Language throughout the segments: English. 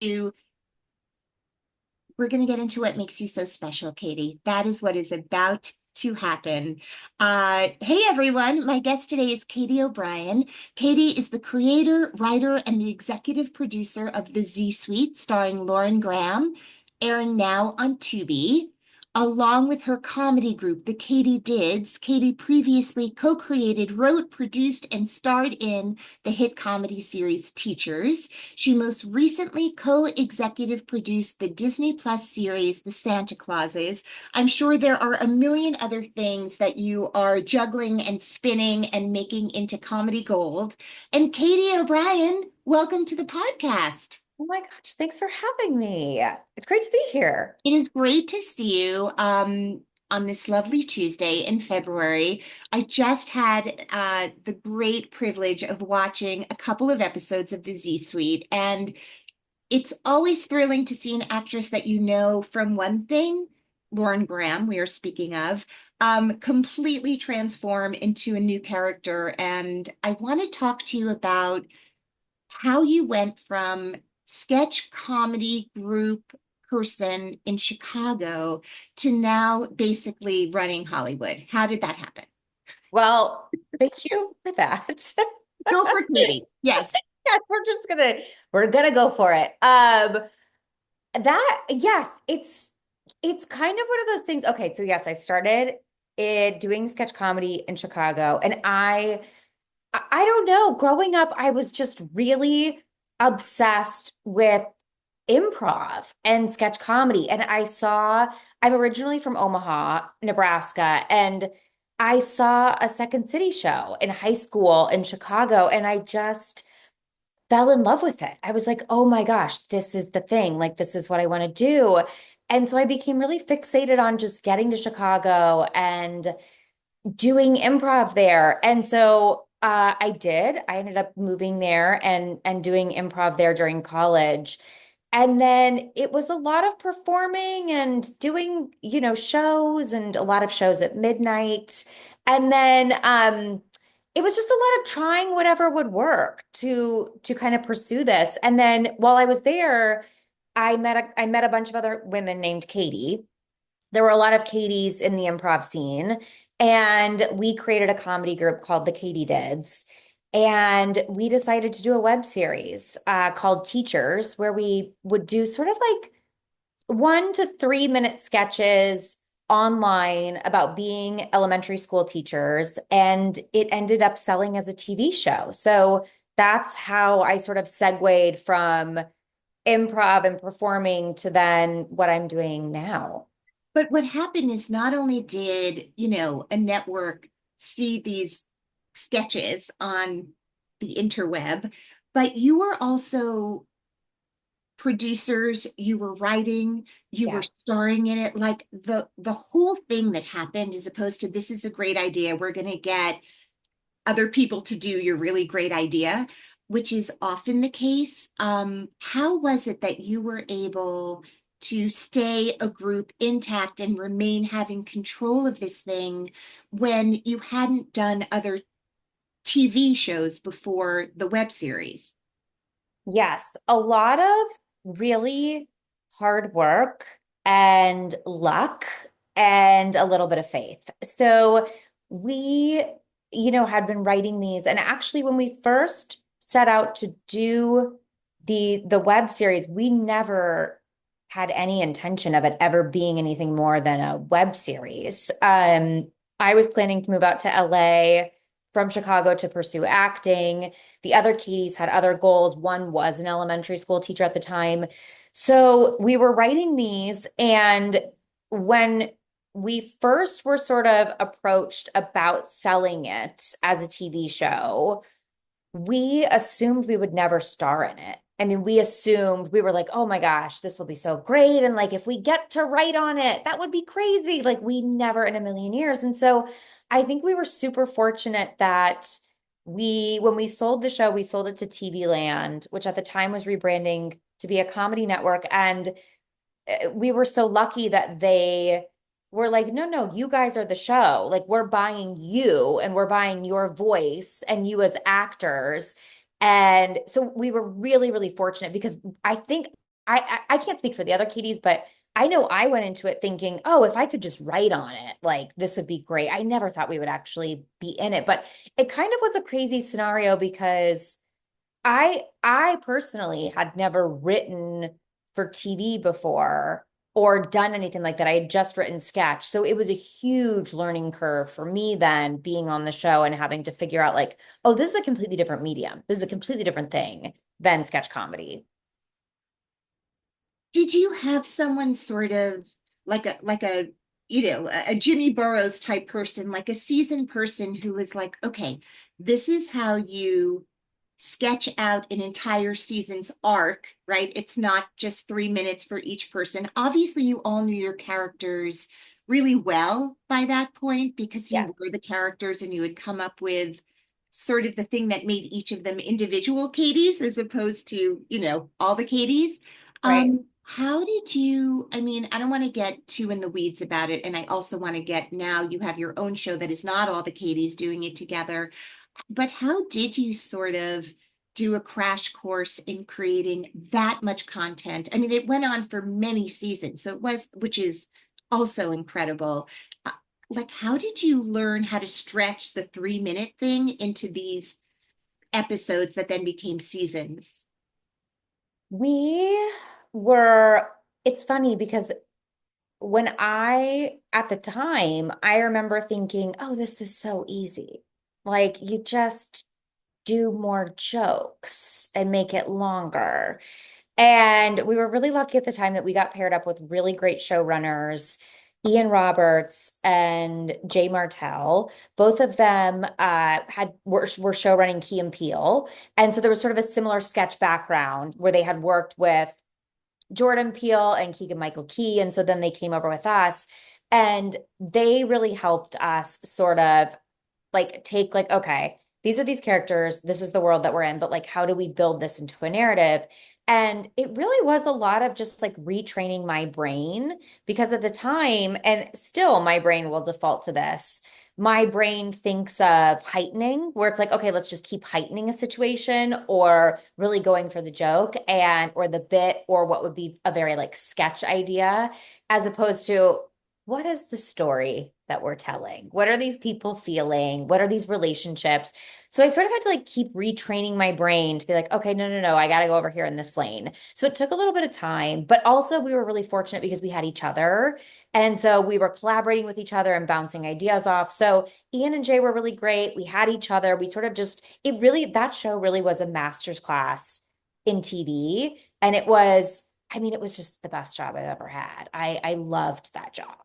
to we're going to get into what makes you so special, Katie. That is what is about to happen. Hey, everyone. My guest today is Katy O'Brien. Katy is the creator, writer, and the executive producer of The Z Suite, starring Lauren Graham, airing now on Tubi. Along with her comedy group, the Katydids, Katy previously co-created, wrote, produced, and starred in the hit comedy series Teachers. She most recently co-executive produced the Disney Plus series, The Santa Clauses. I'm sure there are a million other things that you are juggling and spinning and making into comedy gold. And Katy O'Brien, welcome to the podcast. Oh my gosh, thanks for having me. It's great to be here. It is great to see you on this lovely Tuesday in February. I just had the great privilege of watching a couple of episodes of the Z Suite, and it's always thrilling to see an actress that you know from one thing, Lauren Graham, we are speaking of, completely transform into a new character. And I want to talk to you about how you went from sketch comedy group person in Chicago to now basically running Hollywood. How did that happen? Well, thank you for that. Go for Katie. Yes. Yeah, we're gonna go for it. That yes, it's kind of one of those things. Okay, so yes, I started doing sketch comedy in Chicago, and I don't know, growing up, I was just really obsessed with improv and sketch comedy. And I'm originally from Omaha, Nebraska, and I saw a Second City show in high school in Chicago, and I just fell in love with it. I was like, oh my gosh, this is the thing. Like, this is what I want to do. And so I became really fixated on just getting to Chicago and doing improv there. And so I did. I ended up moving there and doing improv there during college. And then it was a lot of performing and doing, shows and a lot of shows at midnight. And then it was just a lot of trying whatever would work to kind of pursue this. And then while I was there, I met a bunch of other women named Katie. There were a lot of Katies in the improv scene, and we created a comedy group called the Katydids. And we decided to do a web series called Teachers, where we would do sort of like 1 to 3 minute sketches online about being elementary school teachers. And it ended up selling as a TV show. So that's how I sort of segued from improv and performing to then what I'm doing now. But what happened is not only did, a network see these sketches on the interweb, but you were also producers, you were writing, you were Yeah. starring in it, like the whole thing that happened, as opposed to this is a great idea, we're going to get other people to do your really great idea, which is often the case. How was it that you were able to stay a group intact and remain having control of this thing when you hadn't done other TV shows before the web series? Yes, a lot of really hard work and luck and a little bit of faith. So we, had been writing these, and actually when we first set out to do the web series, we never had any intention of it ever being anything more than a web series. I was planning to move out to LA from Chicago to pursue acting. The other Katies had other goals. One was an elementary school teacher at the time. So we were writing these, and when we first were sort of approached about selling it as a TV show, we assumed we would never star in it. I mean, we were like, oh my gosh, this will be so great. And like, if we get to write on it, that would be crazy. Like, we never in a million years. And so I think we were super fortunate that when we sold the show, we sold it to TV Land, which at the time was rebranding to be a comedy network. And we were so lucky that they were like, no, no, you guys are the show. Like, we're buying you and we're buying your voice and you as actors. And so we were really, really fortunate because I think I can't speak for the other Katies, but I know I went into it thinking, oh, if I could just write on it, like this would be great. I never thought we would actually be in it, but it kind of was a crazy scenario because I personally had never written for TV before or done anything like that. I had just written sketch. So it was a huge learning curve for me then being on the show and having to figure out like, oh, this is a completely different medium. This is a completely different thing than sketch comedy. Did you have someone sort of like a a Jimmy Burrows type person, like a seasoned person who was like, okay, this is how you sketch out an entire season's arc, right? It's not just 3 minutes for each person. Obviously, you all knew your characters really well by that point because you Yes. were the characters and you had come up with sort of the thing that made each of them individual Katies as opposed to, all the Katies. Right. How did you, I mean, I don't want to get too in the weeds about it. And I also want to get now you have your own show that is not all the Katies doing it together. But how did you sort of do a crash course in creating that much content? I mean, it went on for many seasons, so it was, which is also incredible. Uh, like, how did you learn how to stretch the 3 minute thing into these episodes that then became seasons? We were, it's funny because when at the time, I remember thinking, oh, this is so easy. Like, you just do more jokes and make it longer. And we were really lucky at the time that we got paired up with really great showrunners, Ian Roberts and Jay Martell. Both of them were show running Key and Peele. And so there was sort of a similar sketch background where they had worked with Jordan Peele and Keegan Michael Key. And so then they came over with us and they really helped us sort of like take like, okay, these are these characters, this is the world that we're in, but like how do we build this into a narrative? And it really was a lot of just like retraining my brain because at the time, and still my brain will default to this. My brain thinks of heightening, where it's like, okay, let's just keep heightening a situation or really going for the joke and or the bit or what would be a very like sketch idea, as opposed to what is the story that we're telling? What are these people feeling? What are these relationships? So I sort of had to like keep retraining my brain to be like, okay, no, no, no, I got to go over here in this lane. So it took a little bit of time, but also we were really fortunate because we had each other. And so we were collaborating with each other and bouncing ideas off. So Ian and Jay were really great. We had each other. We sort of just, it really, that show really was a master's class in TV. And it was, I mean, it was just the best job I've ever had. I loved that job.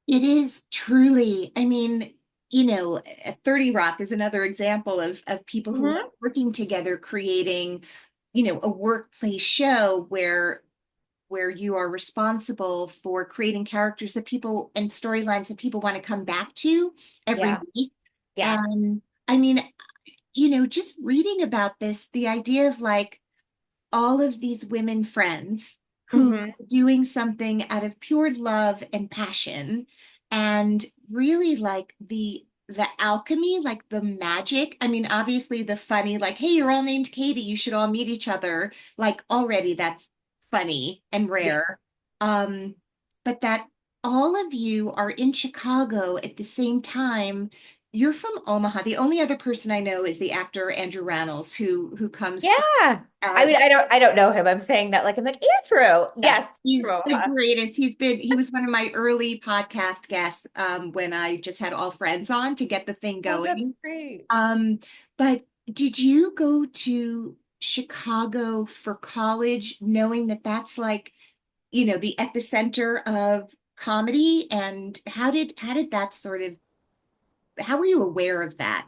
It is truly, I mean, 30 Rock is another example of people who love Mhm. working together, creating, a workplace show where you are responsible for creating characters that people and storylines that people want to come back to every Yeah. week. Yeah. And I mean, just reading about this, the idea of like all of these women friends who Hmm. are doing something out of pure love and passion and really like the alchemy, like the magic. I mean, obviously the funny, like, hey, you're all named Katie, you should all meet each other. Like already that's funny and Yes. rare. But that all of you are in Chicago at the same time. You're from Omaha. The only other person I know is the actor Andrew Rannells, who comes from Yeah. I uh, mean, I don't know him. I'm saying that like I'm like Andrew. yes, Yes. he's From the Omaha. greatest. He was one of my early podcast guests when I just had all friends on to get the thing Oh, that's going. great. Um, but did you go to Chicago for college knowing that that's like, the epicenter of comedy? And how did that sort of, how were you aware of that?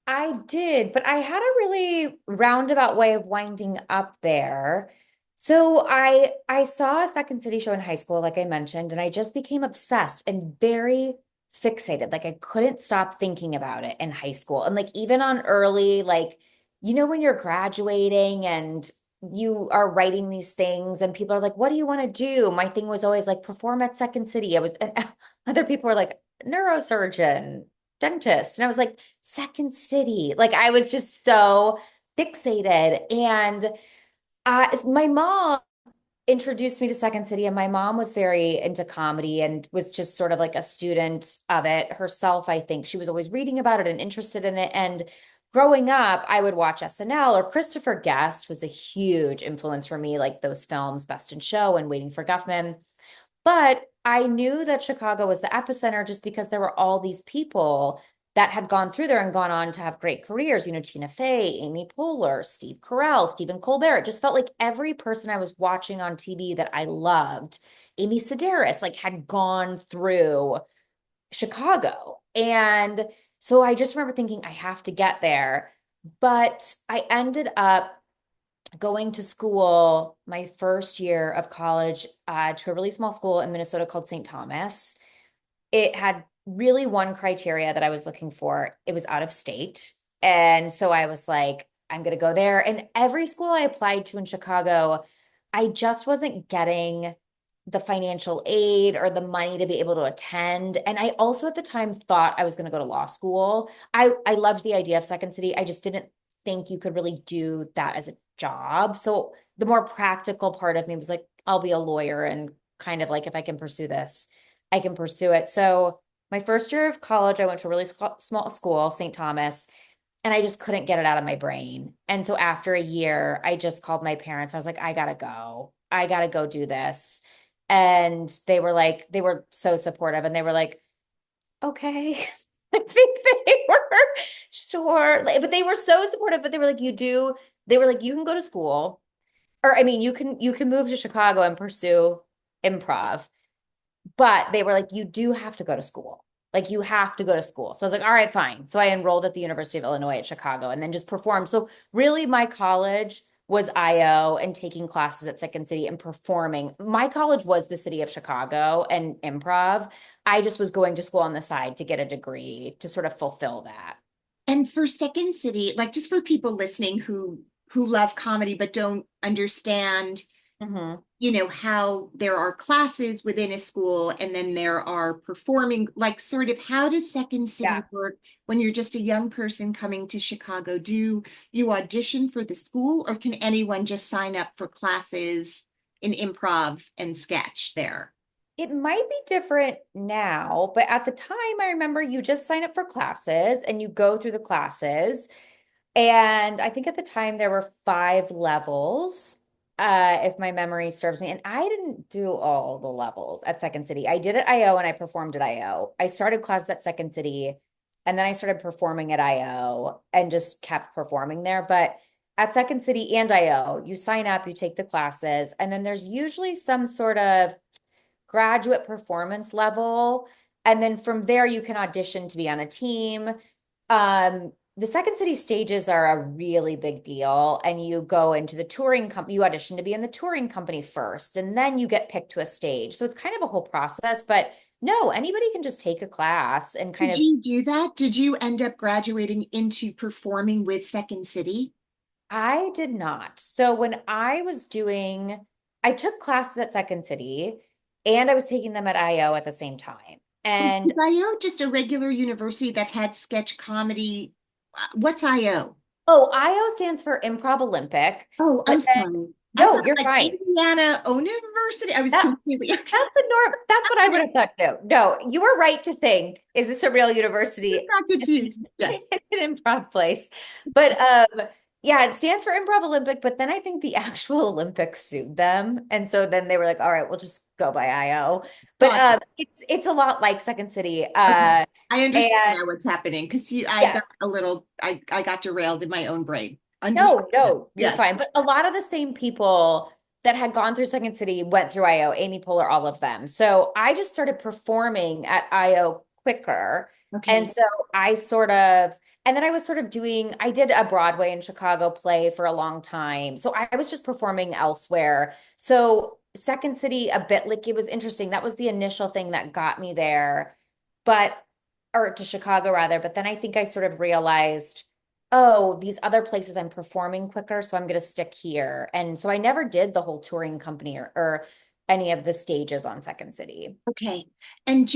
I did, but I had a really roundabout way of winding up there. So I saw a Second City show in high school, like I mentioned, and I just became obsessed and very fixated. Like I couldn't stop thinking about it in high school. And like even on early, like, when you're graduating and you are writing these things and people are like, what do you want to do? My thing was always like perform at Second City. I was, and other people were like, neurosurgeon, dentist. And I was like, Second City. Like I was just so fixated. And My mom introduced me to Second City, and my mom was very into comedy and was just sort of like a student of it herself. I think she was always reading about it and interested in it. And growing up, I would watch SNL, or Christopher Guest was a huge influence for me, like those films, Best in Show and Waiting for Guffman. But I knew that Chicago was the epicenter just because there were all these people that had gone through there and gone on to have great careers. Tina Fey, Amy Poehler, Steve Carell, Stephen Colbert. It just felt like every person I was watching on TV that I loved, Amy Sedaris, like had gone through Chicago. And so I just remember thinking, I have to get there. But I ended up going to school my first year of college to a really small school in Minnesota called St. Thomas. It had really one criteria that I was looking for. It was out of state. And so I was like, I'm going to go there. And every school I applied to in Chicago, I just wasn't getting the financial aid or the money to be able to attend. And I also at the time thought I was going to go to law school. I loved the idea of Second City. I just didn't think you could really do that as a job. So the more practical part of me was like, I'll be a lawyer and kind of like if I can pursue this, I can pursue it. So my first year of college, I went to a really small school, St. Thomas, and I just couldn't get it out of my brain. And so after a year, I just called my parents. I was like, I gotta go. I gotta go do this. And they were so supportive and they were like, okay. I think they were sure. But they were so supportive, but they were like, they were like, you can go to school. Or I mean, you can move to Chicago and pursue improv. But they were like, you do have to go to school. Like you have to go to school. So I was like, all right, fine. So I enrolled at the University of Illinois at Chicago and then just performed. So really my college was IO and taking classes at Second City and performing. My college was the city of Chicago and improv. I just was going to school on the side to get a degree to sort of fulfill that. And for Second City, like just for people listening who love comedy but don't understand, Mhm. how there are classes within a school and then there are performing, like sort of how does Second City Yeah. work when you're just a young person coming to Chicago? Do you audition for the school or can anyone just sign up for classes in improv and sketch there? It might be different now, but at the time, I remember you just sign up for classes and you go through the classes. And I think at the time there were 5 levels, if my memory serves me. And I didn't do all the levels at Second City. I did at IO and I performed at IO. I started classes at Second City and then I started performing at IO and just kept performing there. But at Second City and IO, you sign up, you take the classes, and then there's usually some sort of graduate performance level. And then from there, you can audition to be on a team. The Second City stages are a really big deal. And you go into the touring company, you audition to be in the touring company first, and then you get picked to a stage. So it's kind of a whole process. But no, anybody can just take a class and kind Did of, you do that? Did you end up graduating into performing with Second City? I did not. So when I was doing, I took classes at Second City and I was taking them at IO at the same time. Is And IO just a regular university that had sketch comedy? What's IO? oh, IO stands for Improv Olympic. Oh, But I'm sorry. I no, thought you're like fine. Indiana Own University. I was That completely that's a norm. That's what I would have thought too. No, you were right to think, is this a real university? got confused. Yes. It's an improv place. But yeah, it stands for Improv Olympic, but then I think the actual Olympics sued them. And so then they were like, all right, we'll just go by IO. But Got it. it's a lot like Second City. Okay. I understand And now what's happening because I got yes, a little I got derailed in my own brain. Understand. no, no, you're Yes. fine. But a lot of the same people that had gone through Second City went through IO, Amy Poehler, all of them. So I just started performing at IO quicker. And Okay. so I sort of, and then I was sort of doing, I did a Broadway in Chicago play for a long time. So I was just performing elsewhere. So Second City, a bit like it was interesting. That was the initial thing that got me there, but, or to Chicago rather. But then I think I sort of realized, oh, these other places I'm performing quicker, so I'm going to stick here. And so I never did the whole touring company or any of the stages on Second City. Okay. And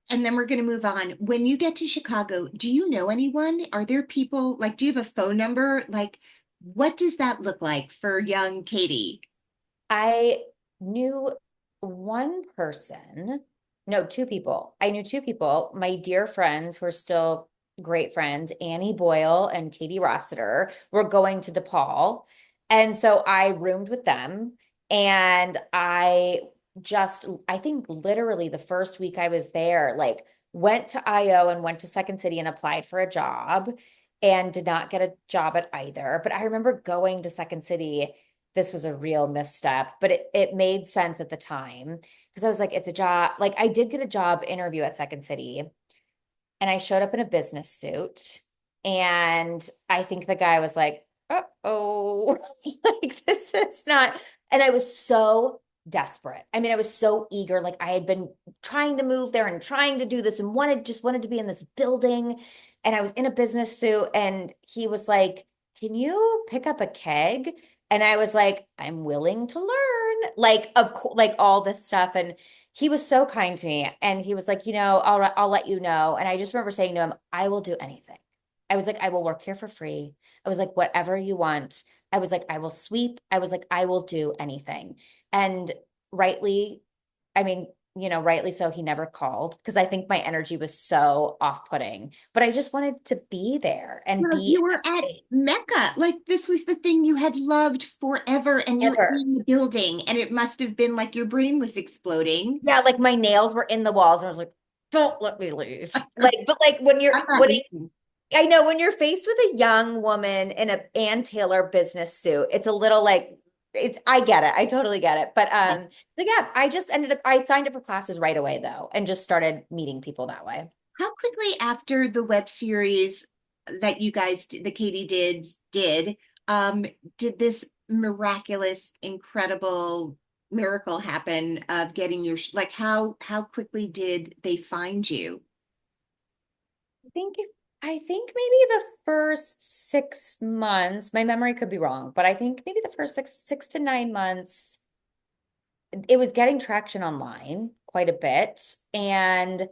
and then we're going to move on. When you get to Chicago, do you know anyone? Are there people like, do you have a phone number? Like, What does that look like for young Katie? I knew one person, no, two people. I knew two people, my dear friends who are still great friends, Annie Boyle and Katie Rossiter, were going to DePaul. And so I roomed with them. And I think literally the first week I was there, like went to IO and went to Second City and applied for a job and did not get a job at either. But I remember going to Second City. This was a real misstep, but it made sense at the time because I was like, it's a job. Like I did get a job interview at Second City and I showed up in a business suit. And I think the guy was like, oh, like this is not. And I was so desperate. I mean, I was so eager. Like I had been trying to move there and trying to do this and wanted to be in this building. And I was in a business suit and he was like, can you pick up a keg? And I was like, I'm willing to learn. Like, of course, like all this stuff. And he was so kind to me and he was like, I'll let you know. And I just remember saying to him, I will do anything. I was like, I will work here for free. I was like, whatever you want. I was like, I will sweep. I was like, I will do anything. And rightly, I mean, rightly so, he never called because I think my energy was so off-putting. But I just wanted to be there and Well, be you were at Mecca. Like this was the thing you had loved forever, and you were ever. in the building, and it must have been like your brain was exploding. Yeah, like my nails were in the walls, and I was like, don't let me leave. Like, but like I'm not leaving. I know when you're faced with a young woman in a Ann Taylor business suit, it's a little like I get it. I totally get it. But so yeah, I signed up for classes right away though and just started meeting people that way. How quickly after the web series that you guys, the Katydids did, um, did this miraculous, incredible miracle happen of getting your, like how quickly did they find you? I think I think maybe the first 6 months, my memory could be wrong, but I think maybe the first six to 9 months, it was getting traction online quite a bit. And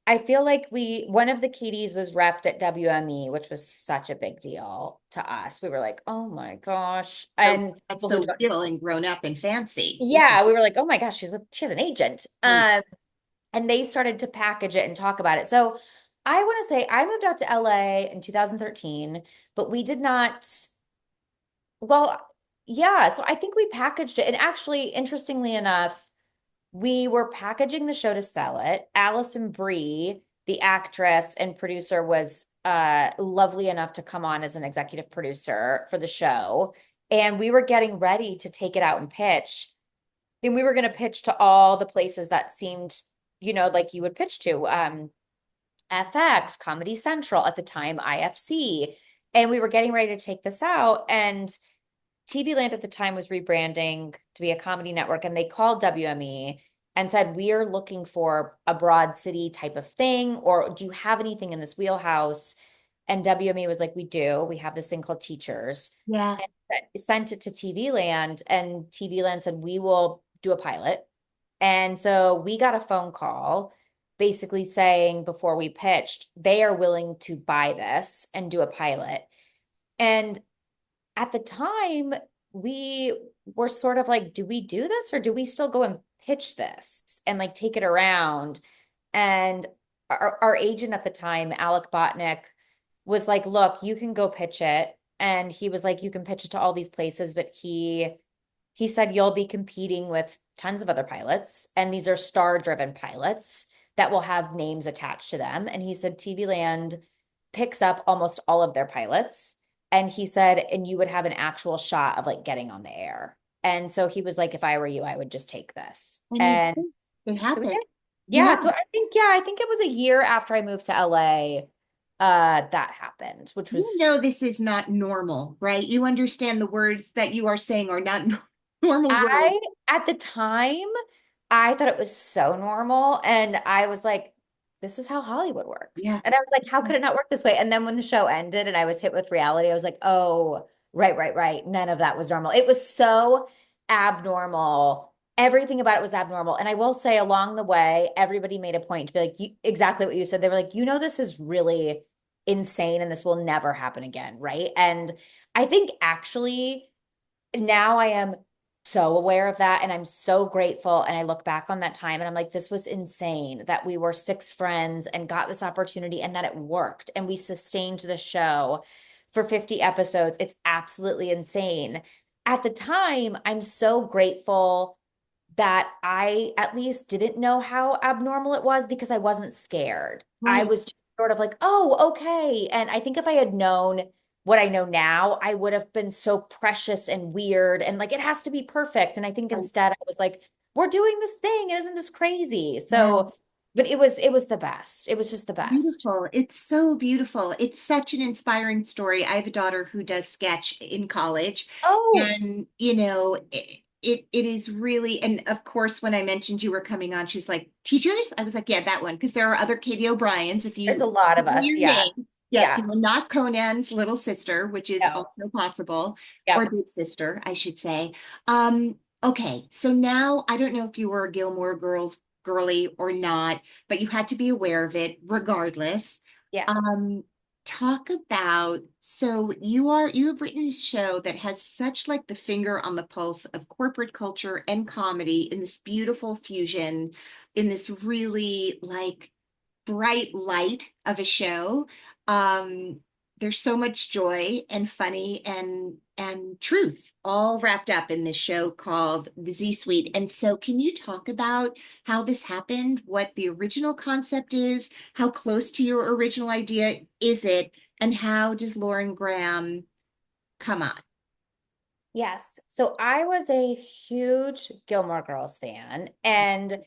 I feel like one of the Katies was repped at WME, which was such a big deal to us. We were like, oh my gosh. So And that's people who so don't, real and grown up and fancy. Yeah. yeah, we were like, oh my gosh, she has an agent. Mm. And they started to package it and talk about it. So I want to say I moved out to LA in 2013, but we did not, well, yeah. So I think we packaged it. And actually, interestingly enough, we were packaging the show to sell it. Allison Brie, the actress and producer, was lovely enough to come on as an executive producer for the show. And we were getting ready to take it out and pitch. And we were going to pitch to all the places that seemed, like you would pitch to. FX, Comedy Central, at the time, IFC. And we were getting ready to take this out. And TV Land at the time was rebranding to be a comedy network, and they called WME and said, we are looking for a broad city type of thing, or do you have anything in this wheelhouse? And WME was like, we do. We have this thing called Teachers. Yeah. And sent it to TV Land, and TV Land said, we will do a pilot. And so we got a phone call basically saying before we pitched, they are willing to buy this and do a pilot. And at the time, we were sort of like, do we do this or do we still go and pitch this and like take it around? And our agent at the time, Alec Botnick, was like, look, you can go pitch it. And he was like, you can pitch it to all these places, but he said you'll be competing with tons of other pilots, and these are star-driven pilots that will have names attached to them. And he said TV Land picks up almost all of their pilots. And he said, and you would have an actual shot of like getting on the air. And so he was like, if I were you, I would just take this. And you And it so we happened. did. Yeah. Yeah. So I think it was a year after I moved to LA, that happened, which You was know this is not normal, right? You understand the words that you are saying are not normal words. I, at the time, I thought it was so normal. And I was like, this is how Hollywood works. Yeah. And I was like, how could it not work this way? And then when the show ended and I was hit with reality, I was like, oh, right, right, right. None of that was normal. It was so abnormal. Everything about it was abnormal. And I will say along the way, everybody made a point to be like, exactly what you said. They were like, this is really insane and this will never happen again, right? And I think actually now I am so aware of that and I'm so grateful. And I look back on that time and I'm like, this was insane that we were six friends and got this opportunity and that it worked and we sustained the show for 50 episodes. It's absolutely insane. At the time, I'm so grateful that I at least didn't know how abnormal it was because I wasn't scared. I Right. was just sort of like, oh, okay. And I think if I had known what I know now, I would have been so precious and weird and like it has to be perfect. And I think Right. instead I was like, we're doing this thing. Isn't this crazy? Yeah. So, but it was the best. It was just the best. Beautiful. It's so beautiful. It's such an inspiring story. I have a daughter who does sketch in college, Oh, and it is really, and of course, when I mentioned you were coming on, she was like, "Teachers?" I was like, "Yeah, that one," because there are other Katie O'Briens. If there's you a lot of Google us. your Yeah. name, yes, Yeah. you are not Conan's little sister, which is No. also possible, or Yep. big sister, I should say. Okay, so now I don't know if you were a Gilmore Girls girly or not, but you had to be aware of it regardless. Yes. Um, Talk about, so you have written a show that has such like the finger on the pulse of corporate culture and comedy in this beautiful fusion, in this really like bright light of a show. Um, there's so much joy and funny and truth all wrapped up in this show called The Z Suite. And so can you talk about how this happened, what the original concept is, how close to your original idea is it, and how does Lauren Graham come on? Yes. So I was a huge Gilmore Girls fan. And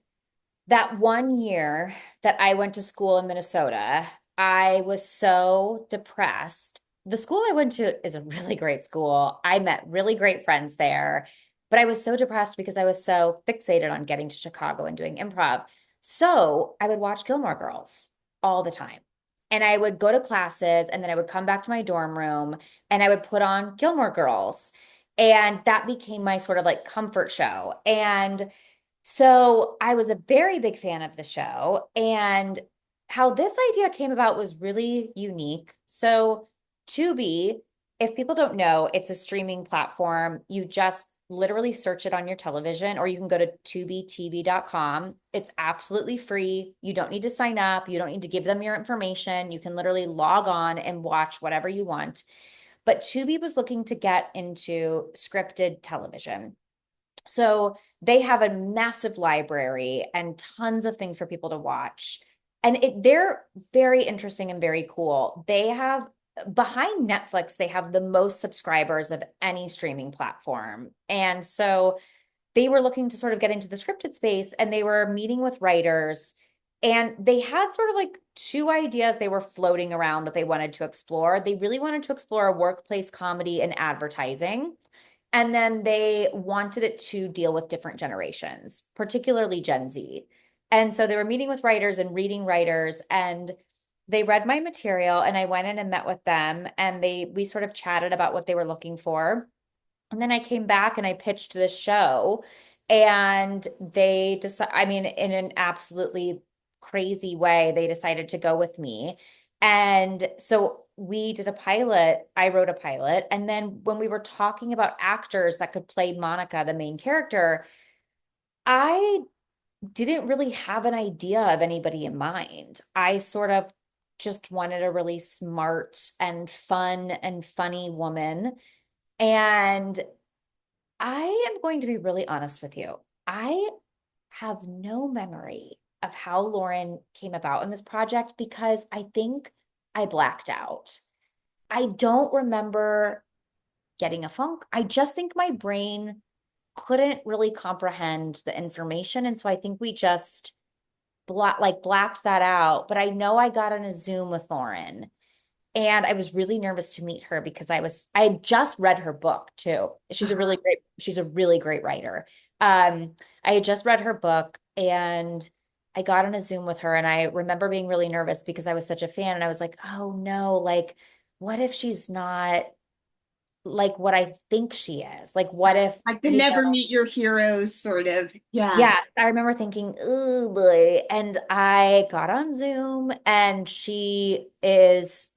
that one year that I went to school in Minnesota, I was so depressed. The school I went to is a really great school. I met really great friends there, but I was so depressed because I was so fixated on getting to Chicago and doing improv. So I would watch Gilmore Girls all the time. And I would go to classes and then I would come back to my dorm room and I would put on Gilmore Girls. And that became my sort of like comfort show. And so I was a very big fan of the show, and how this idea came about was really unique. So Tubi, if people don't know, it's a streaming platform. You just literally search it on your television, or you can go to tubitv.com. It's absolutely free. You don't need to sign up. You don't need to give them your information. You can literally log on and watch whatever you want. But Tubi was looking to get into scripted television. So they have a massive library and tons of things for people to watch. And they're very interesting and very cool. They have behind Netflix, they have the most subscribers of any streaming platform. And so they were looking to sort of get into the scripted space and they were meeting with writers and they had sort of like two ideas they were floating around that they wanted to explore. They really wanted to explore a workplace comedy and advertising. And then they wanted it to deal with different generations, particularly Gen Z. And so they were meeting with writers and reading writers and they read my material and I went in and met with them and we sort of chatted about what they were looking for. And then I came back and I pitched this show and they decided, I mean, in an absolutely crazy way, they decided to go with me. And so we did a pilot. I wrote a pilot. And then when we were talking about actors that could play Monica, the main character, I didn't really have an idea of anybody in mind. I sort of just wanted a really smart and fun and funny woman. And I am going to be really honest with you. I have no memory of how Lauren came about in this project because I think I blacked out. I don't remember getting a funk. I just think my brain couldn't really comprehend the information. And so I think we just blacked that out. But I know I got on a Zoom with Lauren and I was really nervous to meet her because I had just read her book too. She's a really great writer. I had just read her book and I got on a Zoom with her and I remember being really nervous because I was such a fan and I was like, oh no, like what if she's not like what I think she is? Like what if, Like the never meet your heroes sort of. Yeah. yeah, I remember thinking, oh boy. And I got on Zoom and she is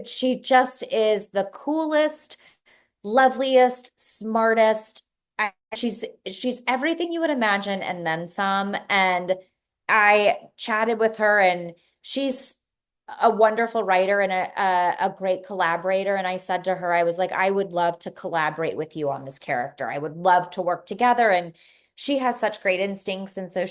she just is the coolest, loveliest, smartest. She's everything you would imagine and then some. And I chatted with her, and she's a wonderful writer and a great collaborator. And I said to her, I was like, I would love to collaborate with you on this character. I would love to work together. And she has such great instincts. And so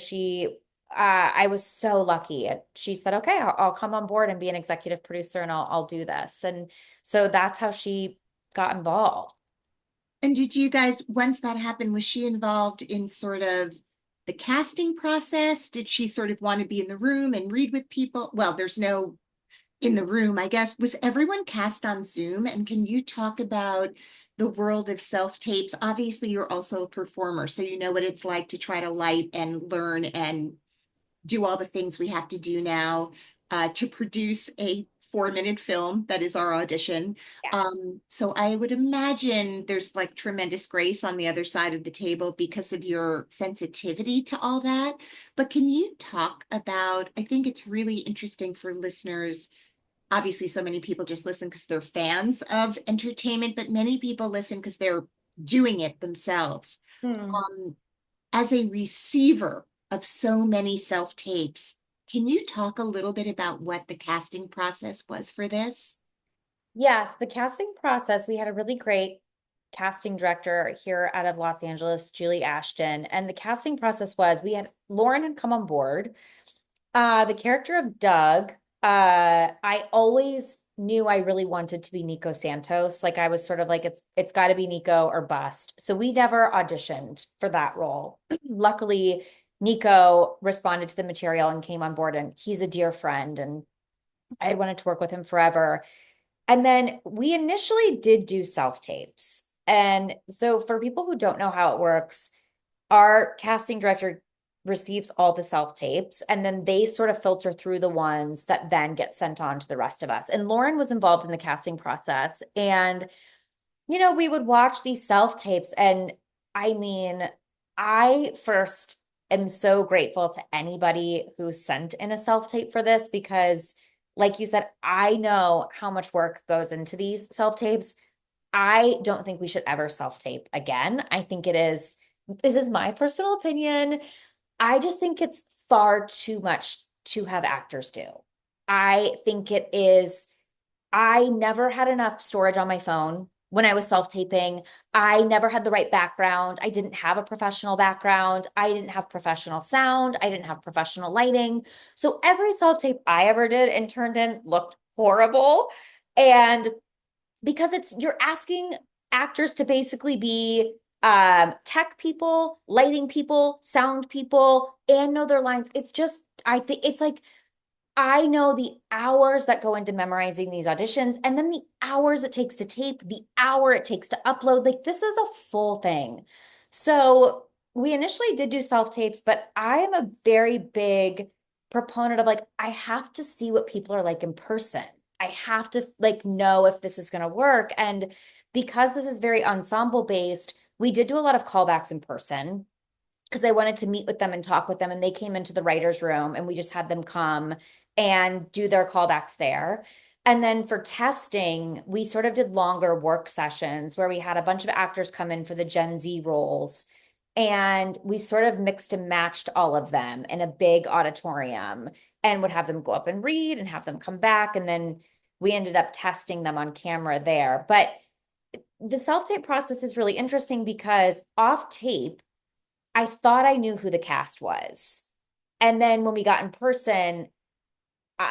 I was so lucky. And she said, okay, I'll come on board and be an executive producer, and I'll do this. And so that's how she got involved. And did you guys, once that happened, was she involved in sort of the casting process? Did she sort of want to be in the room and read with people? Well, there's no in the room, I guess. Was everyone cast on Zoom? And can you talk about the world of self-tapes? Obviously, you're also a performer, so you know what it's like to try to light and learn and do all the things we have to do now to produce a 4-minute film that is our audition. So I would imagine there's like tremendous grace on the other side of the table because of your sensitivity to all that. But can you talk about, I think it's really interesting for listeners. Obviously, so many people just listen because they're fans of entertainment, but many people listen because they're doing it themselves. Hmm. Um, as a receiver of so many self tapes, can you talk a little bit about what the casting process was for this? Yes, the casting process, we had a really great casting director here out of Los Angeles, Julie Ashton. And the casting process was we had Lauren had come on board. The character of Doug, I always knew I really wanted to be Nico Santos. Like I was sort of like it's got to be Nico or bust. So we never auditioned for that role. Luckily, Nico responded to the material and came on board, and he's a dear friend, and I had wanted to work with him forever. And then we initially did do self tapes. And so for people who don't know how it works, our casting director receives all the self tapes, and then they sort of filter through the ones that then get sent on to the rest of us. And Lauren was involved in the casting process. And, we would watch these self tapes. And I mean, I first am so grateful to anybody who sent in a self tape for this because, like you said, I know how much work goes into these self tapes. I don't think we should ever self tape again. I think this is my personal opinion. I just think it's far too much to have actors do. I think it is, I never had enough storage on my phone when I was self taping. I never had the right background. I didn't have a professional background. I didn't have professional sound. I didn't have professional lighting. So every self tape I ever did and turned in looked horrible. And because you're asking actors to basically be tech people, lighting people, sound people, and know their lines. It's just, I think it's like I know the hours that go into memorizing these auditions, and then the hours it takes to tape, the hour it takes to upload. Like, this is a full thing. So, we initially did do self tapes, but I am a very big proponent of like, I have to see what people are like in person. I have to like know if this is going to work. And because this is very ensemble based, we did do a lot of callbacks in person because I wanted to meet with them and talk with them. And they came into the writer's room, and we just had them come and do their callbacks there. And then for testing, we sort of did longer work sessions where we had a bunch of actors come in for the Gen Z roles. And we sort of mixed and matched all of them in a big auditorium and would have them go up and read and have them come back. And then we ended up testing them on camera there. But the self tape process is really interesting because off tape, I thought I knew who the cast was. And then when we got in person,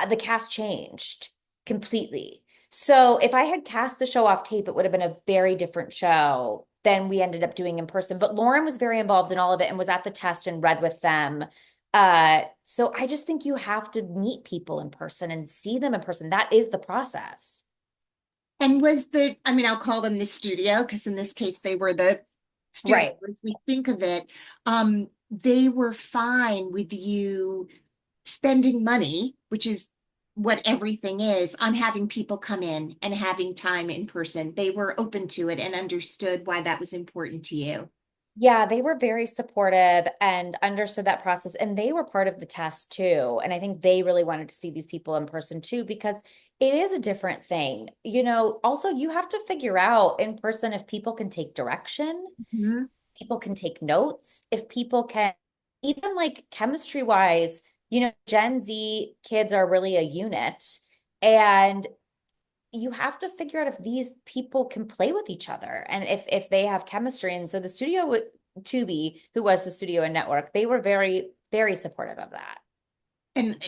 the cast changed completely. So if I had cast the show off tape, it would have been a very different show than we ended up doing in person. But Lauren was very involved in all of it and was at the test and read with them. So I just think you have to meet people in person and see them in person. That is the process. And was I mean, I'll call them the studio because in this case they were the studio Right. as we think of it. They were fine with you spending money, which is what everything is, on having people come in and having time in person. They were open to it and understood why that was important to you. Yeah, they were very supportive and understood that process. And they were part of the test too. And I think they really wanted to see these people in person too, because It is a different thing. Also you have to figure out in person if people can take direction, Mhm. people can take notes, if people can, even like chemistry wise, Gen Z kids are really a unit. And you have to figure out if these people can play with each other and if they have chemistry. And so the studio with Tubi, who was the studio and network, they were very, very supportive of that. And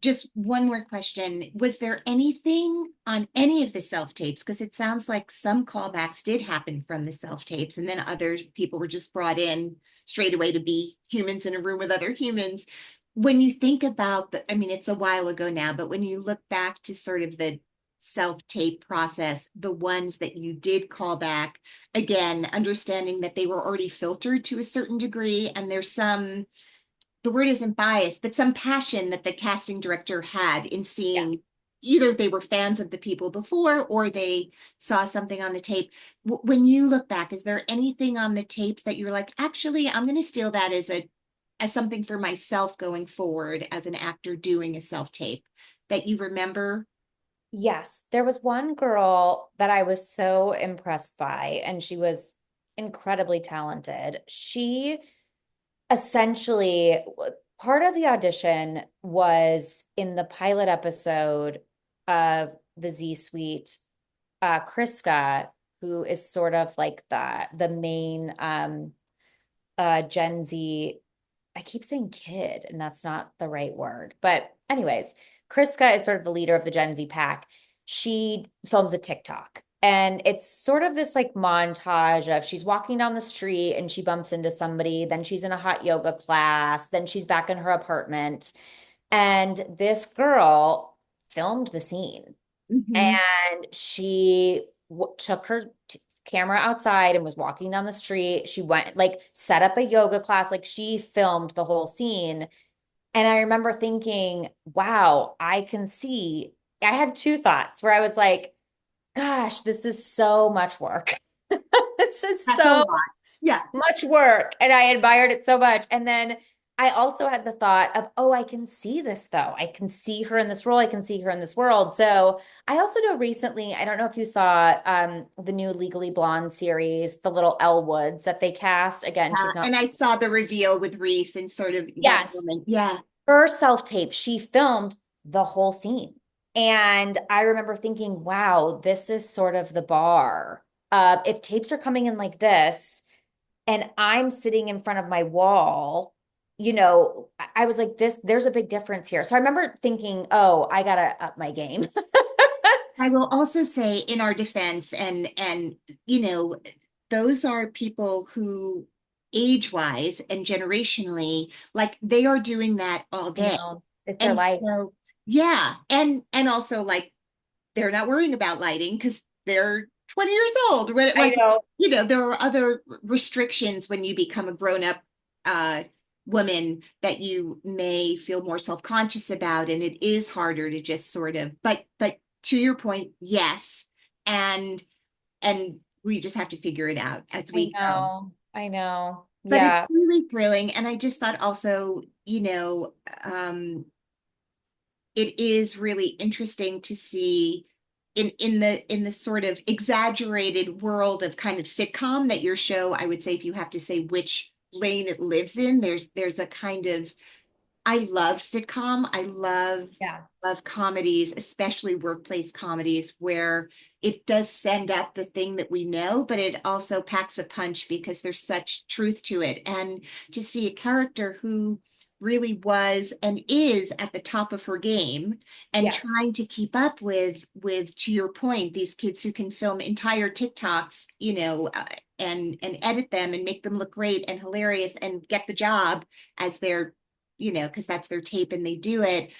just one more question. Was there anything on any of the self-tapes? Because it sounds like some callbacks did happen from the self-tapes, and then other people were just brought in straight away to be humans in a room with other humans. When you think about I mean, it's a while ago now, but when you look back to sort of the self-tape process, the ones that you did call back, again, understanding that they were already filtered to a certain degree, and there's some, the word isn't bias, but some passion that the casting director had in Yeah. seeing either they were fans of the people before or they saw something on the tape. When you look back, is there anything on the tapes that you're like, actually, I'm going to steal that as something for myself going forward as an actor doing a self tape that you remember? Yes, there was one girl that I was so impressed by, and she was incredibly talented. She essentially, part of the audition was in the pilot episode of the Z Suite. Kriska, who is sort of like the main Gen Z. I keep saying kid, and that's not the right word. But anyways, Kriska is sort of the leader of the Gen Z pack. She films a TikTok. And it's sort of this like montage of she's walking down the street and she bumps into somebody, then she's in a hot yoga class, then she's back in her apartment. And this girl filmed the scene Mm-hmm. and she took her camera outside and was walking down the street. She went like set up a yoga class, like she filmed the whole scene. And I remember thinking, wow, I can see. I had two thoughts where I was like, gosh, this is so much work. This is That's a so lot. Yeah. much work. And I admired it so much. And then I also had the thought of, oh, I can see this though. I can see her in this role. I can see her in this world. So I also know recently, I don't know if you saw the new Legally Blonde series, the little Elle Woods that they cast. Again, she's not, And I saw the reveal with Reese and sort of that yes, moment. Yeah. her self-tape, she filmed the whole scene. And I remember thinking, wow, this is sort of the bar of if tapes are coming in like this, and I'm sitting in front of my wall, I was like, there's a big difference here. So I remember thinking, oh, I gotta up my game. I will also say in our defense, you know, those are people who age-wise and generationally, like they are doing that all I day. know. It's their And life. so yeah, and also like they're not worrying about lighting because they're 20 years old. I Like, know. there are other restrictions when you become a grown-up uh woman that you may feel more self-conscious about, and it is harder to just sort of, but to your point, yes. And we just have to figure it out as I we go. know. I know. But it's Yeah. really thrilling. And I just thought also, it is really interesting to see in the sort of exaggerated world of kind of sitcom that your show, I would say, if you have to say which lane it lives in, there's a kind of, I love sitcom. I Yeah. love comedies, especially workplace comedies, where it does send up the thing that we know, but it also packs a punch because there's such truth to it. And to see a character who really was and is at the top of her game and Yes. trying to keep up with, to your point, these kids who can film entire TikToks, and edit them and make them look great and hilarious and get the job as they're, because that's their tape and they do it.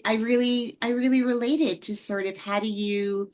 I really related to sort of how do you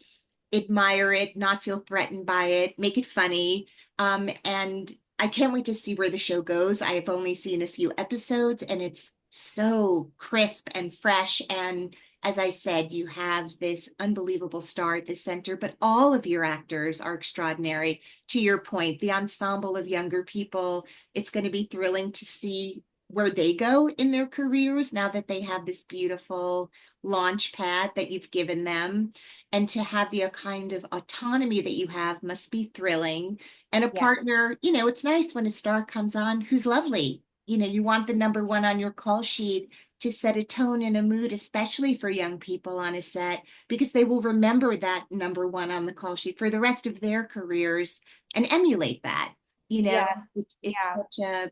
admire it, not feel threatened by it, make it funny. And I can't wait to see where the show goes. I have only seen a few episodes and it's so crisp and fresh. And as I said, you have this unbelievable star at the center, but all of your actors are extraordinary. To your point, the ensemble of younger people, it's going to be thrilling to see where they go in their careers now that they have this beautiful launch pad that you've given them. And to have the kind of autonomy that you have must be thrilling. And a Yeah. partner, you know, it's nice when a star comes on who's lovely. You know, you want the number one on your call sheet to set a tone and a mood, especially for young people on a set, because they will remember that number one on the call sheet for the rest of their careers and emulate that. You know, Yes. it's Yeah. such a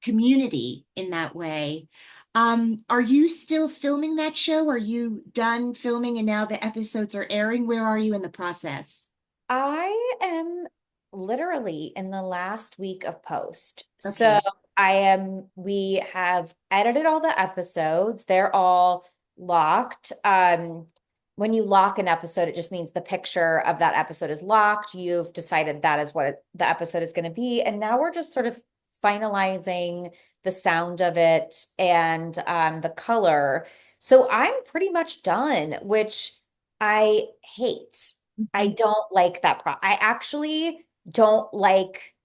community in that way. Are you still filming that show? Are you done filming and now the episodes are airing? Where are you in the process? I am literally in the last week of post. So Okay. we have edited all the episodes. They're all locked. When you lock an episode, it just means the picture of that episode is locked. You've decided that is what the episode is going to be. And now we're just sort of finalizing the sound of it and the color. So I'm pretty much done, which I hate. I Mhm. don't like that I actually don't like,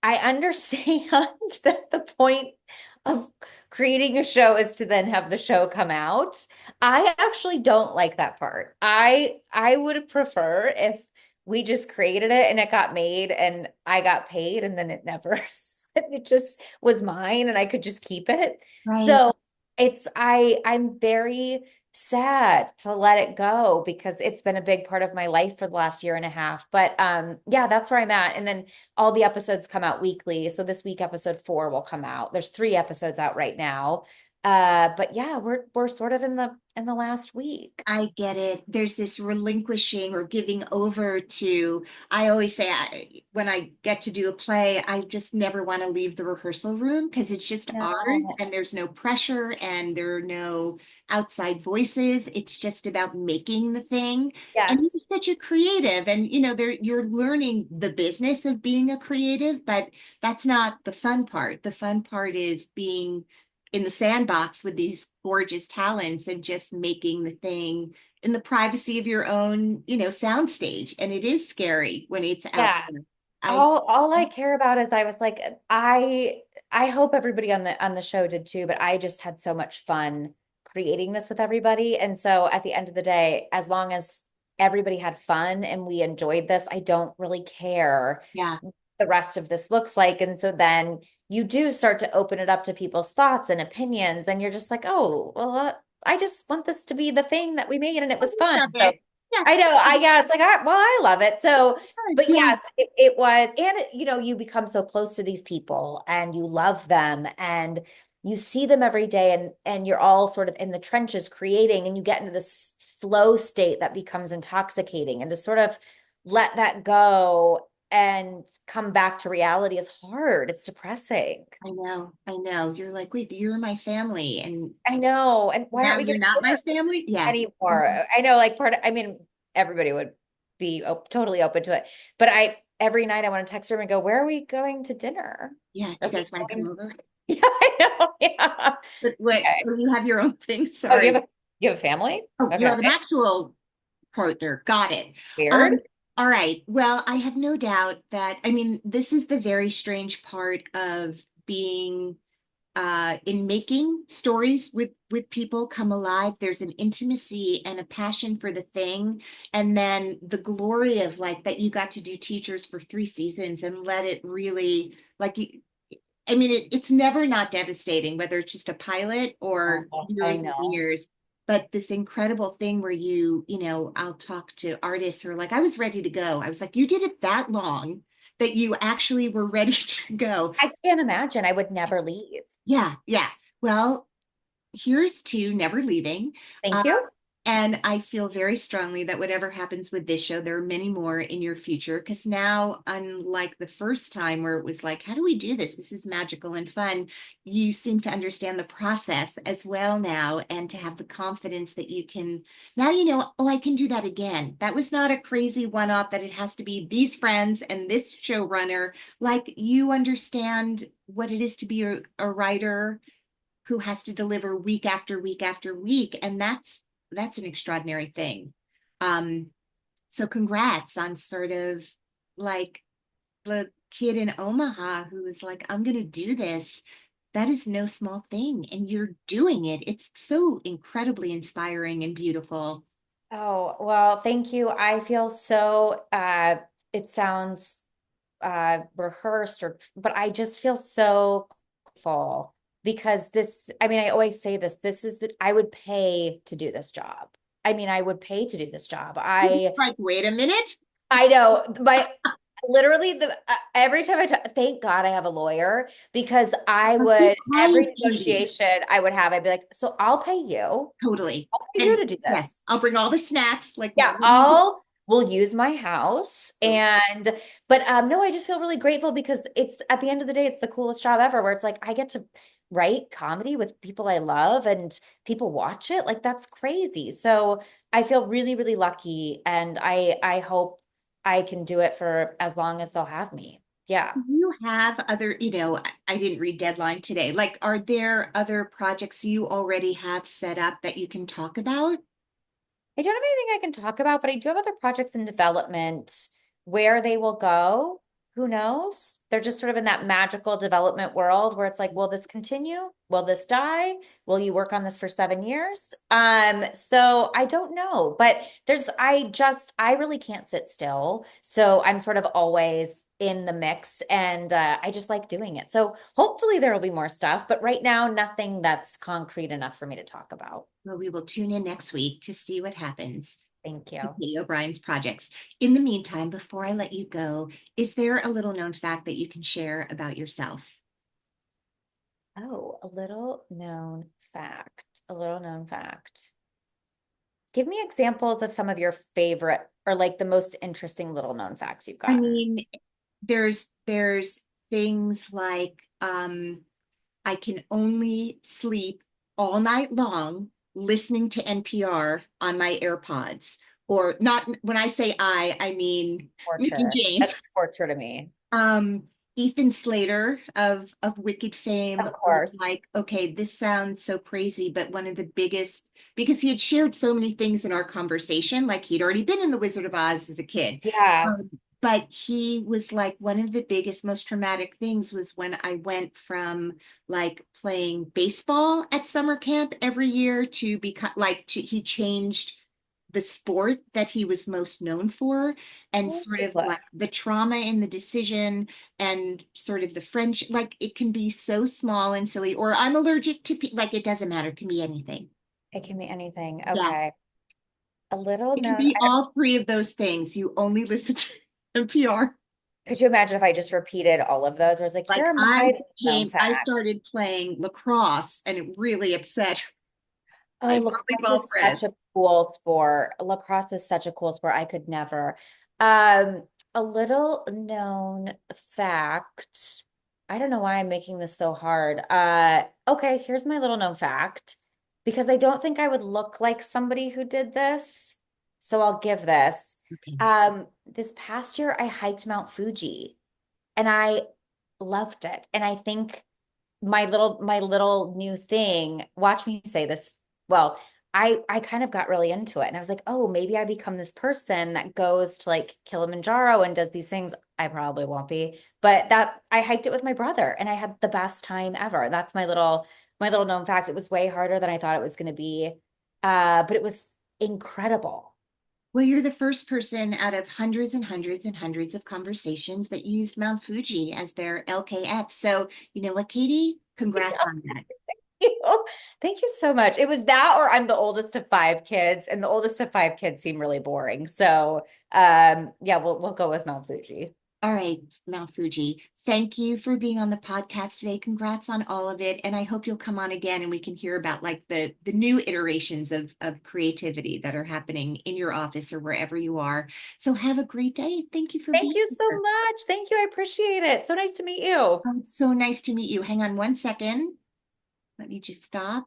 I understand that the point of creating a show is to then have the show come out. I actually don't like that part. I would prefer if we just created it and it got made and I got paid and then it never it just was mine and I could just keep it. Right. So I'm very sad to let it go because it's been a big part of my life for the last year and a half. But yeah, that's where I'm at. And then all the episodes come out weekly. So this week episode 4 will come out. There's 3 episodes out right now. But yeah, we're sort of in the last week. I get it. There's this relinquishing or giving over to, I always say, when I get to do a play, I just never want to leave the rehearsal room because it's just ours No. and there's no pressure and there are no outside voices. It's just about making the thing. And you're Yes. such a creative and you know, you're learning the business of being a creative, but that's not the fun part. The fun part is being in the sandbox with these gorgeous talents and just making the thing in the privacy of your own, you know, soundstage. And it is scary when it's out Yeah. there. I All I care about is I was like, I hope everybody on the show did too, but I just had so much fun creating this with everybody. And so at the end of the day, as long as everybody had fun and we enjoyed this, I don't really care yeah, the rest of this looks like. And so then you do start to open it up to people's thoughts and opinions, and you're just like, oh, well, I just want this to be the thing that we made and it I was fun. love So it. Yeah, I know, yeah, it's like, well, I love it. So, but yeah, yes, it was, and you know, you become so close to these people and you love them and you see them every day and you're all sort of in the trenches creating and you get into this flow state that becomes intoxicating and to sort of let that go and come back to reality is hard. It's depressing. I know, I know. You're like, wait, you're my family, and I know. And why aren't now we you're getting not my dinner family. Yeah. Mhm. anymore? I know, like I mean, everybody would be totally open to it. But every night I want to text her and go, where are we going to dinner? Yeah. Do Are you we guys want to come going? over? Yeah, I know. Yeah. But what? Okay. Oh, you have your own thing. Oh, Sorry. you have a family? Oh, you Okay. have an actual partner. Got it. Weird. All right. Well, I have no doubt that, I mean, this is the very strange part of being in making stories with people come alive. There's an intimacy and a passion for the thing. And then the glory of like that you got to do teachers for 3 seasons and let it really like you, I mean, it's never not devastating, whether it's just a pilot or Oh, I years and know. years. But this incredible thing where you know, I'll talk to artists who are like, I was ready to go. I was like, you did it that long that you actually were ready to go. I can't imagine. I would never leave. Yeah, yeah. Well, here's to never leaving. Uh, Thank you. and I feel very strongly that whatever happens with this show, there are many more in your future. Because now, unlike the first time where it was like, how do we do this? This is magical and fun. You seem to understand the process as well now, and to have the confidence that you can now, you know, oh, I can do that again. That was not a crazy one off that it has to be these friends and this showrunner. Like you understand what it is to be a writer who has to deliver week after week after week, and that's an extraordinary thing. um so congrats on sort of like the kid in Omaha who was like, I'm gonna do this. that is no small thing, and you're doing it. It's so incredibly inspiring and beautiful. Oh, well, thank you. I feel so it sounds rehearsed or but I just feel so full because this, I mean, I always say this is that I would pay to do this job. I mean, I would pay to do this job. Like, wait a minute. I know my literally the every time thank God I have a lawyer because I Okay, would every fine, Katie. negotiation I would have, I'd be like, so I'll pay you. Totally. I'll pay you And to do yes, this. I'll bring all the snacks. Like, Yeah, what do you I'll will use my house and but no, I just feel really grateful because it's at the end of the day, it's the coolest job ever where it's like I get to write comedy with people I love and people watch it. Like that's crazy. So I feel really, really lucky and I hope I can do it for as long as they'll have me. Yeah. do you have other, I didn't read Deadline today. Like, are there other projects you already have set up that you can talk about? I don't have anything I can talk about, but I do have other projects in development. Where they will go, who knows? They're just sort of in that magical development world where it's like, will this continue? Will this die? Will you work on this for 7 years? So I don't know, but I really can't sit still. So I'm sort of always in the mix and I just like doing it. So hopefully there will be more stuff, but right now, nothing that's concrete enough for me to talk about. Well, we will tune in next week to see what happens Thank to you. Katie O'Brien's projects. In the meantime, before I let you go, is there a little known fact that you can share about yourself? Oh, a little known fact. A little known fact. Give me examples of some of your favorite or like the most interesting little known facts you've I gotten. mean, there's things like I can only sleep all night long listening to NPR on my AirPods. Or not when I say I mean me and Torture. James. That's torture to me. Um, Ethan Slater of Wicked fame Of was course. like, okay, this sounds so crazy, but one of the biggest, because he had shared so many things in our conversation, like he'd already been in The Wizard of Oz as a kid. Yeah. But he was like, one of the biggest, most traumatic things was when I went from like playing baseball at summer camp every year to become he changed the sport that he was most known for, and sort of like the trauma in the decision and sort of the French, like it can be so small and silly, or I'm allergic to, like it doesn't matter, it can be anything. It can be anything. Yeah, Okay. A little it can known. be all three of those things. You only listen to NPR. Could you imagine if I just repeated all of those? Where it's like, here Like are my known I facts. started playing lacrosse and it really upset Oh, my lacrosse volleyball is friend. such a cool sport. Lacrosse is such a cool sport. I could never. A little known fact. I don't know why I'm making this so hard. Okay, here's my little known fact because I don't think I would look like somebody who did this. So I'll give this. Okay. This past year I hiked Mount Fuji and I loved it. And I think my little new thing, watch me say this. Well, I kind of got really into it and I was like, oh, maybe I become this person that goes to like Kilimanjaro and does these things. I probably won't be, but that I hiked it with my brother and I had the best time ever. That's my little known fact. It was way harder than I thought it was going to be. But it was incredible. Well, you're the first person out of hundreds and hundreds and hundreds of conversations that used Mount Fuji as their LKF. So, you know what, Katie? Congrats on that. Thank you so much. It was that, or I'm the oldest of five kids, and the oldest of five kids seem really boring. So, yeah, we'll go with Mount Fuji. All right, Mount Fuji. Thank you for being on the podcast today. Congrats on all of it. And I hope you'll come on again and we can hear about like the new iterations of creativity that are happening in your office or wherever you are. So have a great day. Thank you for Thank being you so here. much. Thank you. I appreciate it. So nice to meet you. Oh, it's so nice to meet you. Hang on one second. Let me just stop.